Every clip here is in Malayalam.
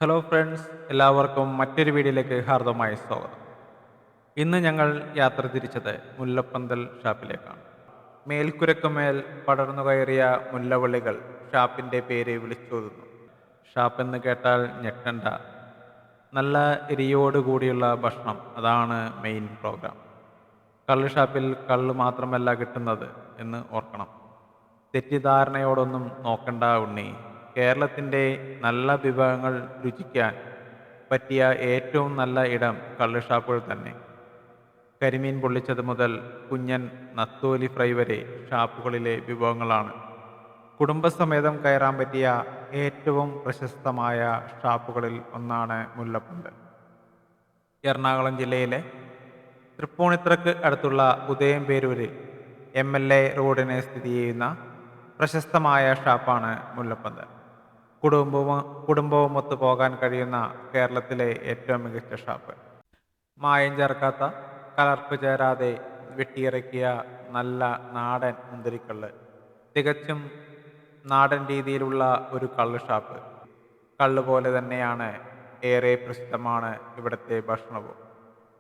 ഹലോ ഫ്രണ്ട്സ്, എല്ലാവർക്കും മറ്റൊരു വീഡിയോയിലേക്ക് ഹാർദവമായ സ്വാഗതം. ഇന്ന് ഞങ്ങൾ യാത്ര തിരിച്ചത് മുല്ലപ്പന്തൽ ഷാപ്പിലേക്കാണ്. മേൽക്കുരക്കുമേൽ പടർന്നു കയറിയ മുല്ലവള്ളികൾ ഷാപ്പിൻ്റെ പേര് വിളിച്ചോതുന്നു. ഷാപ്പെന്ന് കേട്ടാൽ ഞെട്ടണ്ട, നല്ല എരിയോടുകൂടിയുള്ള ഭക്ഷണം, അതാണ് മെയിൻ പ്രോഗ്രാം. കള്ള് ഷാപ്പിൽ കള്ള് മാത്രമല്ല കിട്ടുന്നത് എന്ന് ഓർക്കണം. തെറ്റിദ്ധാരണയോടൊന്നും നോക്കണ്ട ഉണ്ണി. കേരളത്തിൻ്റെ നല്ല വിഭവങ്ങൾ രുചിക്കാൻ പറ്റിയ ഏറ്റവും നല്ല ഇടം കള്ള് ഷാപ്പുകൾ തന്നെ. കരിമീൻ പൊള്ളിച്ചത് മുതൽ കുഞ്ഞൻ നത്തോലി ഫ്രൈ വരെ ഷാപ്പുകളിലെ വിഭവങ്ങളാണ്. കുടുംബസമേതം കയറാൻ പറ്റിയ ഏറ്റവും പ്രശസ്തമായ ഷാപ്പുകളിൽ ഒന്നാണ് മുല്ലപ്പന്തൽ. എറണാകുളം ജില്ലയിലെ തൃപ്പൂണിത്തുറക്ക് അടുത്തുള്ള ഉദയംപേരൂരിൽ MLA റോഡിന് സ്ഥിതി ചെയ്യുന്ന പ്രശസ്തമായ ഷാപ്പാണ് മുല്ലപ്പന്തൽ. കുടുംബവുമൊത്ത് പോകാൻ കഴിയുന്ന കേരളത്തിലെ ഏറ്റവും മികച്ച ഷാപ്പ്. മായം ചേർക്കാത്ത, കലർപ്പ് ചേരാതെ വെട്ടിയിറക്കിയ നല്ല നാടൻ മുന്തിരിക്കള്ള്. തികച്ചും നാടൻ രീതിയിലുള്ള ഒരു കള്ള് ഷാപ്പ്. കള്ള് പോലെ തന്നെയാണ് ഏറെ പ്രസിദ്ധമാണ് ഇവിടുത്തെ ഭക്ഷണവും.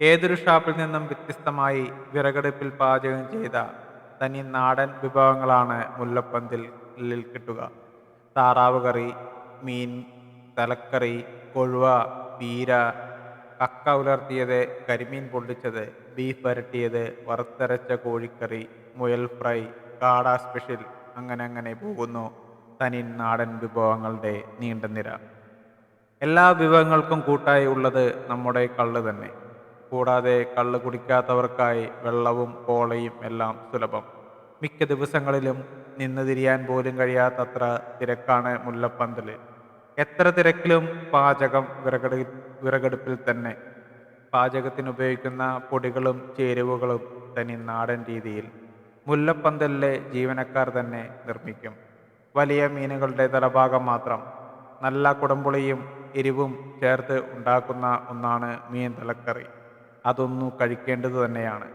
ഏതൊരു ഷാപ്പിൽ നിന്നും വ്യത്യസ്തമായി വിറകടുപ്പിൽ പാചകം ചെയ്ത തനി നാടൻ വിഭവങ്ങളാണ് മുല്ലപ്പന്തലിൽ കിട്ടുക. താറാവ് കറി, മീൻ തലക്കറി, കൊഴുവ, പീര, കക്ക ഉലർത്തിയത്, കരിമീൻ പൊള്ളിച്ചത്, ബീഫ് വരട്ടിയത്, വറുത്തരച്ച കോഴിക്കറി, മുയൽ ഫ്രൈ, കാട സ്പെഷ്യൽ, അങ്ങനെ പോകുന്നു തനി നാടൻ വിഭവങ്ങളുടെ നീണ്ട നിര. എല്ലാ വിഭവങ്ങൾക്കും കൂട്ടായി ഉള്ളത് നമ്മുടെ കള്ള് തന്നെ. കൂടാതെ കള്ള് കുടിക്കാത്തവർക്കായി വെള്ളവും കോളയും എല്ലാം സുലഭം. മിക്ക ദിവസങ്ങളിലും നിന്ന് തിരിയാൻ പോലും കഴിയാത്തത്ര തിരക്കാണ് മുല്ലപ്പന്തല്. എത്ര തിരക്കിലും പാചകം വിറകടുപ്പിൽ തന്നെ. പാചകത്തിനുപയോഗിക്കുന്ന പൊടികളും ചേരുവകളും തനി നാടൻ രീതിയിൽ മുല്ലപ്പന്തലിലെ ജീവനക്കാർ തന്നെ നിർമ്മിക്കും. വലിയ മീനുകളുടെ തലഭാഗം മാത്രം നല്ല കുടംപുളിയും എരിവും ചേർത്ത് ഉണ്ടാക്കുന്ന ഒന്നാണ് മീൻ തലക്കറി. അതൊന്നു കഴിക്കേണ്ടത് തന്നെയാണ്.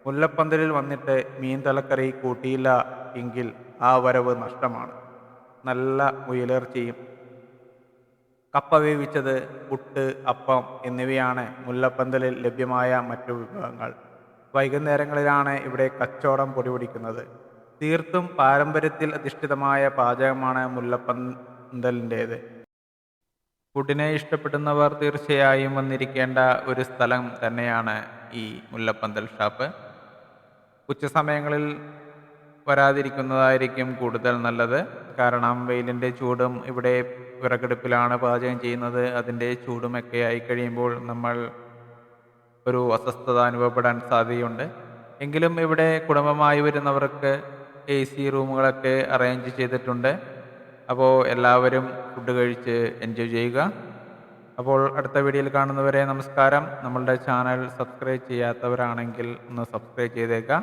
മുല്ലപ്പന്തലിൽ വന്നിട്ട് മീൻ തലക്കറി കൂട്ടിയില്ല എങ്കിൽ ആ വരവ് നഷ്ടമാണ്. നല്ല മുയലിറച്ചിയും, കപ്പ വേവിച്ചത്, പുട്ട്, അപ്പം എന്നിവയാണ് മുല്ലപ്പന്തലിൽ ലഭ്യമായ മറ്റു വിഭവങ്ങൾ. വൈകുന്നേരങ്ങളിലാണ് ഇവിടെ കച്ചവടം പൊടിപിടിക്കുന്നത്. തീർത്തും പാരമ്പര്യത്തിൽ അധിഷ്ഠിതമായ പാചകമാണ് മുല്ലപ്പന്തലിൻ്റേത്. ഫുഡിനെ ഇഷ്ടപ്പെടുന്നവർ തീർച്ചയായും വന്നിരിക്കേണ്ട ഒരു സ്ഥലം തന്നെയാണ് ഈ മുല്ലപ്പന്തൽ ഷാപ്പ്. ഉച്ചസമയങ്ങളിൽ വരാതിരിക്കുന്നതായിരിക്കും കൂടുതൽ നല്ലത്. കാരണം വെയിലിൻ്റെ ചൂടും, ഇവിടെ വിറകടുപ്പിലാണ് പാചകം ചെയ്യുന്നത്, അതിൻ്റെ ചൂടുമൊക്കെ ആയി കഴിയുമ്പോൾ നമ്മൾ ഒരു അസ്വസ്ഥത അനുഭവപ്പെടാൻ സാധ്യതയുണ്ട്. എങ്കിലും ഇവിടെ കുടുംബമായി വരുന്നവർക്ക് AC റൂമുകളൊക്കെ അറേഞ്ച് ചെയ്തിട്ടുണ്ട്. അപ്പോൾ എല്ലാവരും ഫുഡ് കഴിച്ച് എൻജോയ് ചെയ്യുക. അപ്പോൾ അടുത്ത വീഡിയോയിൽ കാണുന്നവരെ നമസ്കാരം. നമ്മളുടെ ചാനൽ സബ്സ്ക്രൈബ് ചെയ്യാത്തവരാണെങ്കിൽ ഒന്ന് സബ്സ്ക്രൈബ് ചെയ്തേക്കാം.